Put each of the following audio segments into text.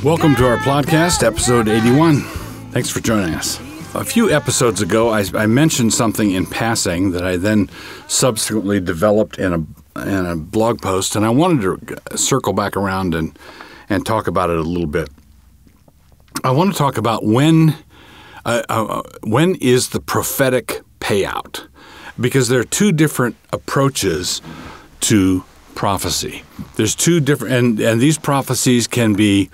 Welcome to our Plodcast, episode 81. Thanks for joining us. A few episodes ago, I mentioned something in passing that I then subsequently developed in a blog post, and I wanted to circle back around and talk about it a little bit. I want to talk about when is the prophetic payout, because there are two different approaches to prophecy. There's two different, and these prophecies can be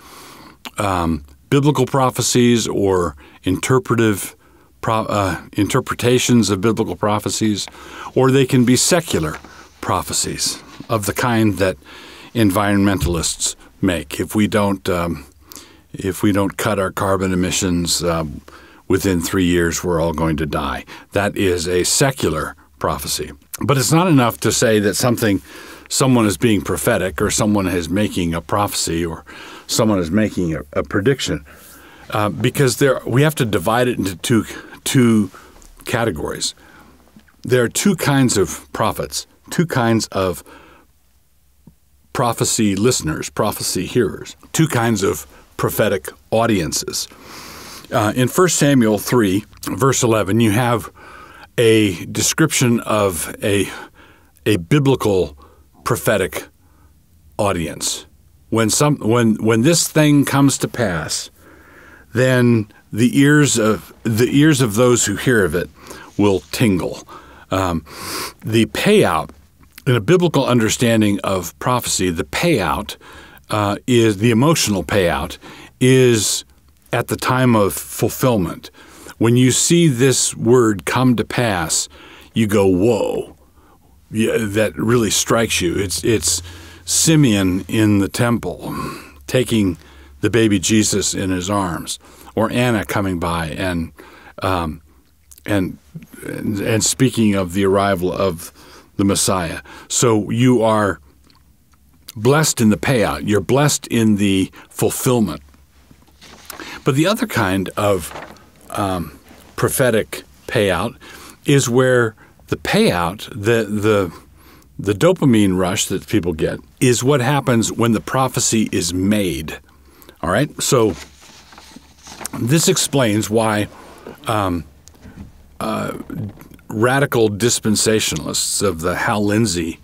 biblical prophecies or interpretations of biblical prophecies, or they can be secular prophecies of the kind that environmentalists make. If we don't cut our carbon emissions within 3 years, we're all going to die. That is a secular prophecy. But it's not enough to say that someone is being prophetic, or someone is making a prophecy, or someone is making a prediction, because we have to divide it into two categories. There are two kinds of prophets, two kinds of prophecy listeners, prophecy hearers, two kinds of prophetic audiences. In 1 Samuel 3, verse 11, you have a description of a biblical prophetic audience. When this thing comes to pass, then the ears of those who hear of it will tingle. The payout, in a biblical understanding of prophecy, the payout is the emotional payout is at the time of fulfillment. When you see this word come to pass, you go, whoa. Yeah, that really strikes you. It's Simeon in the temple taking the baby Jesus in his arms, or Anna coming by and speaking of the arrival of the Messiah. So you are blessed in the payout. You're blessed in the fulfillment. But the other kind of prophetic payout is where the payout, the dopamine rush that people get, is what happens when the prophecy is made. All right? So this explains why radical dispensationalists of the Hal Lindsey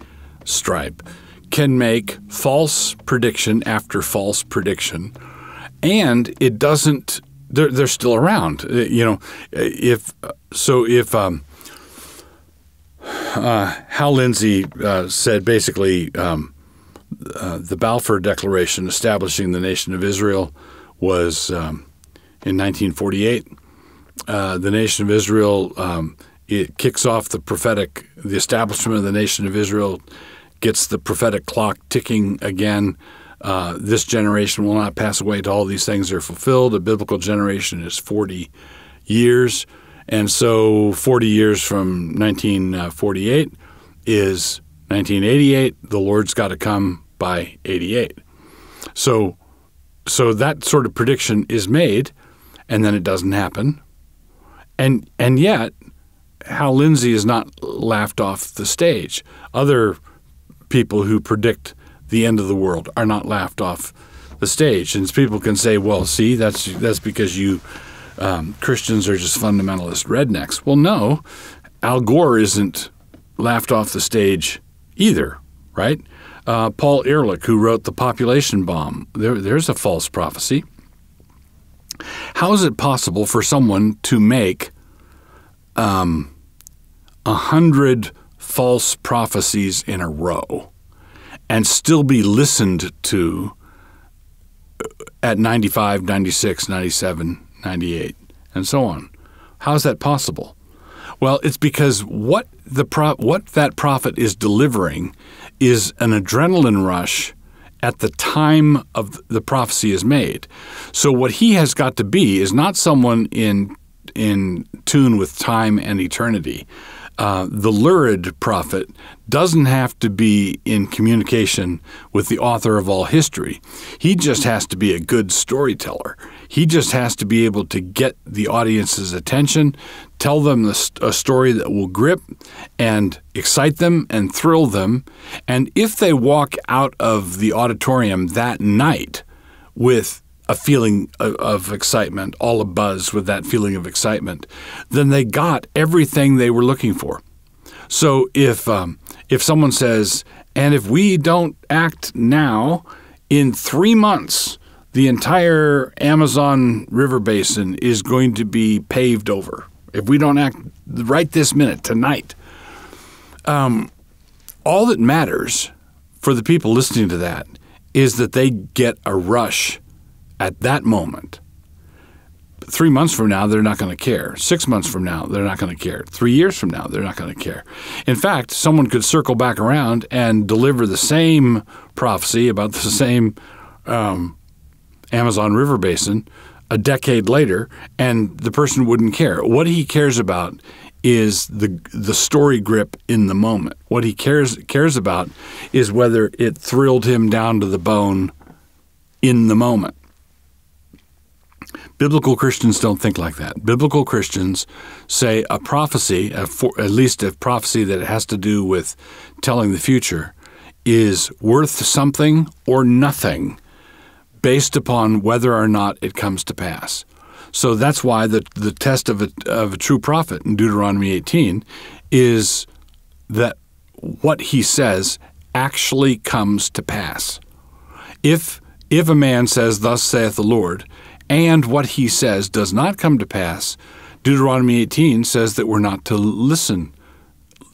stripe can make false prediction after false prediction, and it doesn't. They're still around. If Hal Lindsey said basically the Balfour Declaration establishing the nation of Israel was in 1948. The nation of Israel, it kicks off the establishment of the nation of Israel, gets the prophetic clock ticking again. This generation will not pass away till all these things are fulfilled. A biblical generation is 40 years. And so 40 years from 1948 is 1988. The Lord's got to come by 88. So that sort of prediction is made, and then it doesn't happen. And yet, Hal Lindsey is not laughed off the stage. Other people who predict the end of the world are not laughed off the stage. And people can say, well, see, that's because you Christians are just fundamentalist rednecks. Well, no, Al Gore isn't laughed off the stage either, right? Paul Ehrlich, who wrote The Population Bomb, there's a false prophecy. How is it possible for someone to make 100 false prophecies in a row and still be listened to at 95, 96, 97, 98, and so on? How is that possible? Well, it's because what that prophet is delivering is an adrenaline rush at the time of the prophecy is made. So what he has got to be is not someone in tune with time and eternity. The lurid prophet doesn't have to be in communication with the author of all history. He just has to be a good storyteller. He just has to be able to get the audience's attention, tell them a story that will grip and excite them and thrill them. And if they walk out of the auditorium that night with a feeling of excitement, all abuzz with that feeling of excitement, then they got everything they were looking for. So if someone says, and if we don't act now, in 3 months, the entire Amazon River basin is going to be paved over. If we don't act right this minute, tonight. All that matters for the people listening to that is that they get a rush at that moment. 3 months from now, they're not going to care. 6 months from now, they're not going to care. 3 years from now, they're not going to care. In fact, someone could circle back around and deliver the same prophecy about the same Amazon River basin a decade later, and the person wouldn't care. What he cares about is the story grip in the moment. What he cares about is whether it thrilled him down to the bone in the moment. Biblical Christians don't think like that. Biblical Christians say a prophecy, at least a prophecy that has to do with telling the future, is worth something or nothing based upon whether or not it comes to pass. So that's why the test of a true prophet in Deuteronomy 18 is that what he says actually comes to pass. If a man says, "Thus saith the Lord," and what he says does not come to pass, Deuteronomy 18 says that we're not to listen.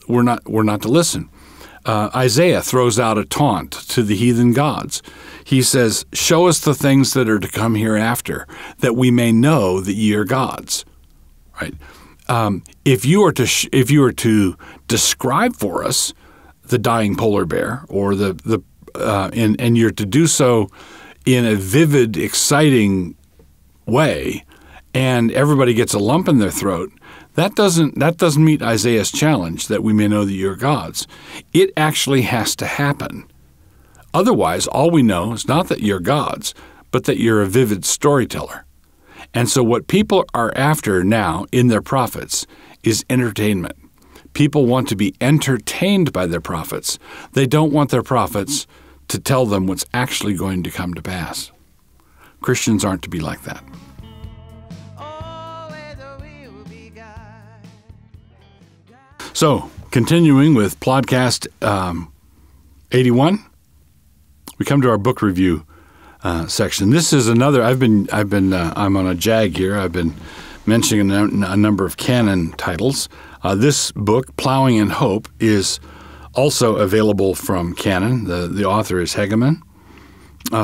We're not to listen. Isaiah throws out a taunt to the heathen gods. He says, "Show us the things that are to come hereafter, that we may know that ye are gods." Right? If you were to describe for us the dying polar bear, or and you're to do so in a vivid, exciting way, and everybody gets a lump in their throat, that doesn't meet Isaiah's challenge that we may know that you're gods. It actually has to happen. Otherwise, all we know is not that you're gods, but that you're a vivid storyteller. And so what people are after now in their prophets is entertainment. People want to be entertained by their prophets. They don't want their prophets to tell them what's actually going to come to pass. Christians aren't to be like that. So, continuing with Plodcast 81, we come to our book review section. This is another. I'm on a jag here. I've been mentioning a number of canon titles. This book, Plowing in Hope, is also available from Canon. The author is Hegeman.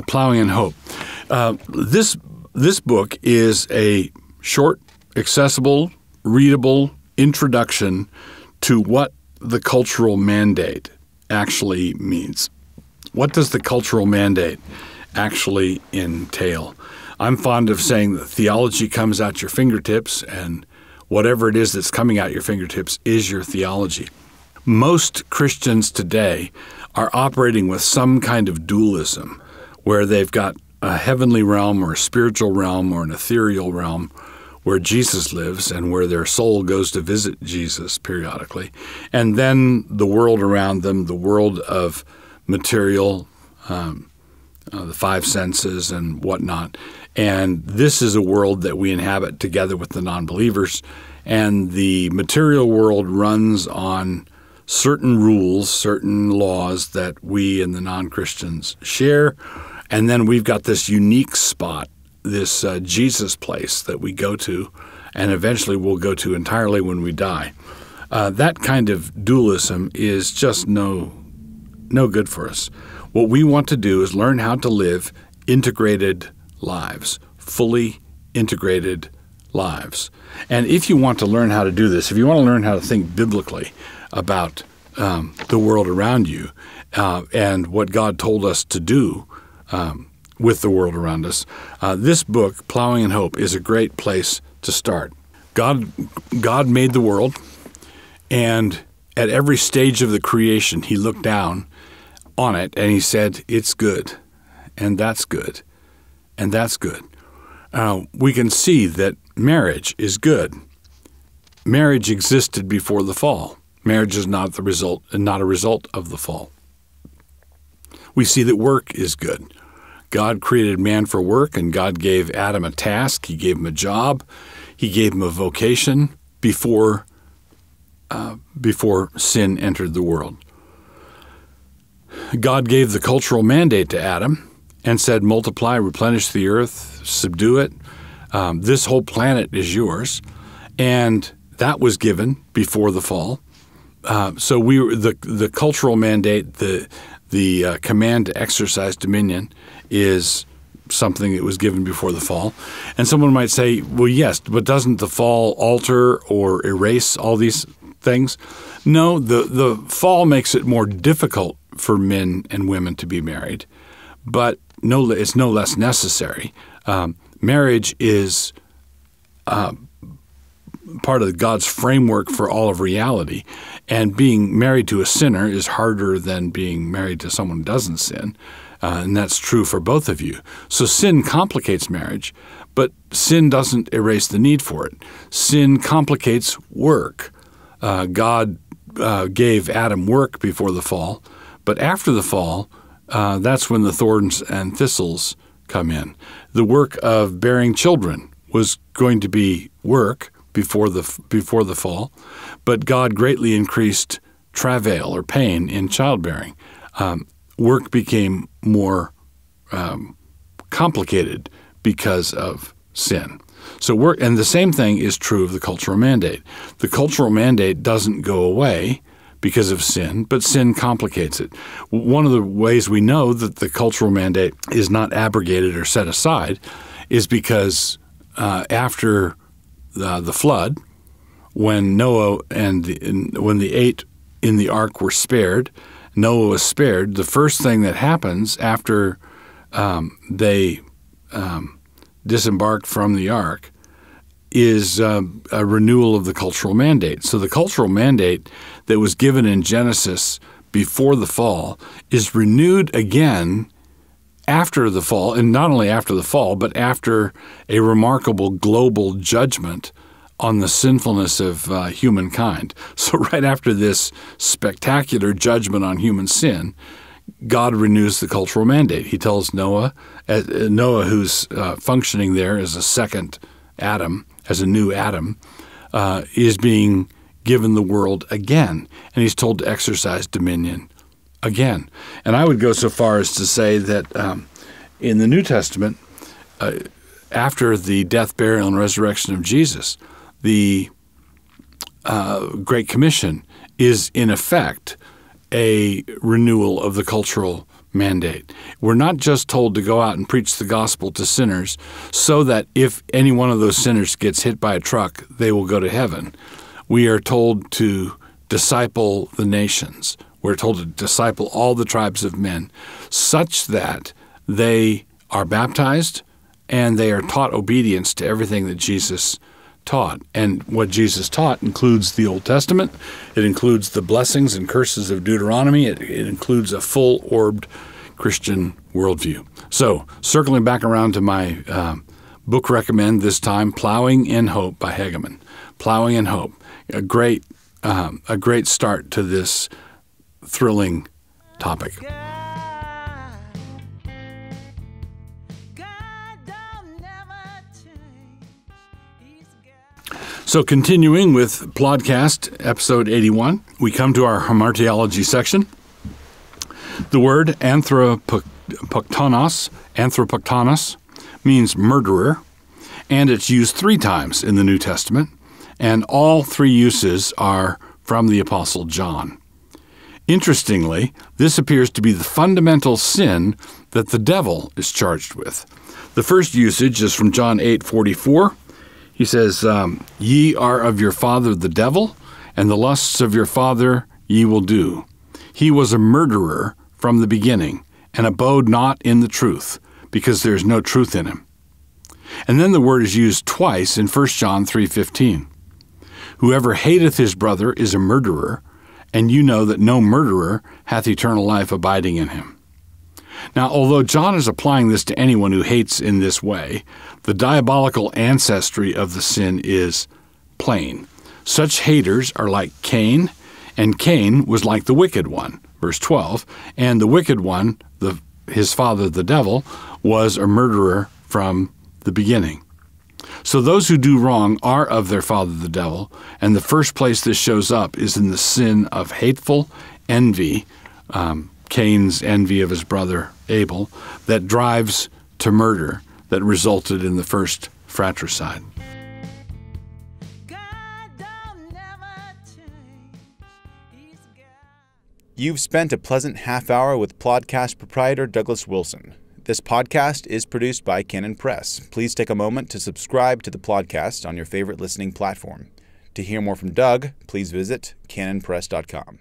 Plowing in Hope. This book is a short, accessible, readable introduction to what the cultural mandate actually means. What does the cultural mandate actually entail? I'm fond of saying that theology comes out your fingertips, and whatever it is that's coming out your fingertips is your theology. Most Christians today are operating with some kind of dualism, where they've got a heavenly realm or a spiritual realm or an ethereal realm where Jesus lives and where their soul goes to visit Jesus periodically, and then the world around them, the world of material, the five senses and whatnot. And this is a world that we inhabit together with the non-believers, and the material world runs on certain rules, certain laws that we and the non-Christians share, and then we've got this unique spot, this Jesus place that we go to, and eventually we'll go to entirely when we die. That kind of dualism is just no good for us. What we want to do is learn how to live integrated lives, fully integrated lives. And if you want to learn how to do this, if you want to learn how to think biblically about the world around you and what God told us to do with the world around us, this book, Plowing in Hope, is a great place to start. God made the world, and at every stage of the creation, he looked down on it and he said, "It's good, and that's good, and that's good." We can see that marriage is good. Marriage existed before the fall. Marriage is not a result of the fall. We see that work is good. God created man for work, and God gave Adam a task. He gave him a job. He gave him a vocation before sin entered the world. God gave the cultural mandate to Adam and said, multiply, replenish the earth, subdue it. This whole planet is yours. And that was given before the fall. So the cultural mandate, the command to exercise dominion is something that was given before the fall. And someone might say, well, yes, but doesn't the fall alter or erase all these things? No, the fall makes it more difficult for men and women to be married, but it's no less necessary. Marriage is part of God's framework for all of reality, and being married to a sinner is harder than being married to someone who doesn't sin, and that's true for both of you. So sin complicates marriage, but sin doesn't erase the need for it. Sin complicates work. God gave Adam work before the fall, but after the fall, that's when the thorns and thistles come in. The work of bearing children was going to be work before the fall, but God greatly increased travail or pain in childbearing. Work became more complicated because of sin. So work, and the same thing is true of the cultural mandate. The cultural mandate doesn't go away because of sin, but sin complicates it. One of the ways we know that the cultural mandate is not abrogated or set aside is because after the flood, when Noah when the 8 in the ark were spared, Noah was spared. The first thing that happens after they disembarked from the ark is a renewal of the cultural mandate. So the cultural mandate that was given in Genesis before the fall is renewed again after the fall, and not only after the fall, but after a remarkable global judgment on the sinfulness of humankind. So right after this spectacular judgment on human sin, God renews the cultural mandate. He tells Noah, who's functioning there as a second Adam, as a new Adam, is being given the world again, and he's told to exercise dominion again. And I would go so far as to say that in the New Testament, after the death, burial, and resurrection of Jesus, the Great Commission is in effect a renewal of the cultural mandate. We're not just told to go out and preach the gospel to sinners so that if any one of those sinners gets hit by a truck, they will go to heaven. We are told to disciple the nations. We're told to disciple all the tribes of men such that they are baptized and they are taught obedience to everything that Jesus taught. And what Jesus taught includes the Old Testament. It includes the blessings and curses of Deuteronomy. It includes a full-orbed Christian worldview. So, circling back around to my book recommend this time, Plowing in Hope by Hegeman. Plowing in Hope. A great start to this thrilling topic. So continuing with Plodcast, episode 81, we come to our hamartiology section. The word Anthropoktonos means murderer, and it's used 3 times in the New Testament, and all 3 uses are from the Apostle John. Interestingly, this appears to be the fundamental sin that the devil is charged with. The first usage is from John 8:44. He says, "Ye are of your father the devil, and the lusts of your father ye will do. He was a murderer from the beginning, and abode not in the truth, because there is no truth in him." And then the word is used twice in 1 John 3:15. "Whoever hateth his brother is a murderer, and you know that no murderer hath eternal life abiding in him." Now, although John is applying this to anyone who hates in this way, the diabolical ancestry of the sin is plain. Such haters are like Cain, and Cain was like the wicked one, verse 12, and the wicked one, his father the devil, was a murderer from the beginning. So those who do wrong are of their father the devil, and the first place this shows up is in the sin of hateful envy, Cain's envy of his brother Abel, that drives to murder, that resulted in the first fratricide. You've spent a pleasant half hour with Plodcast proprietor Douglas Wilson. This podcast is produced by Canon Press. Please take a moment to subscribe to the Plodcast on your favorite listening platform. To hear more from Doug, please visit canonpress.com.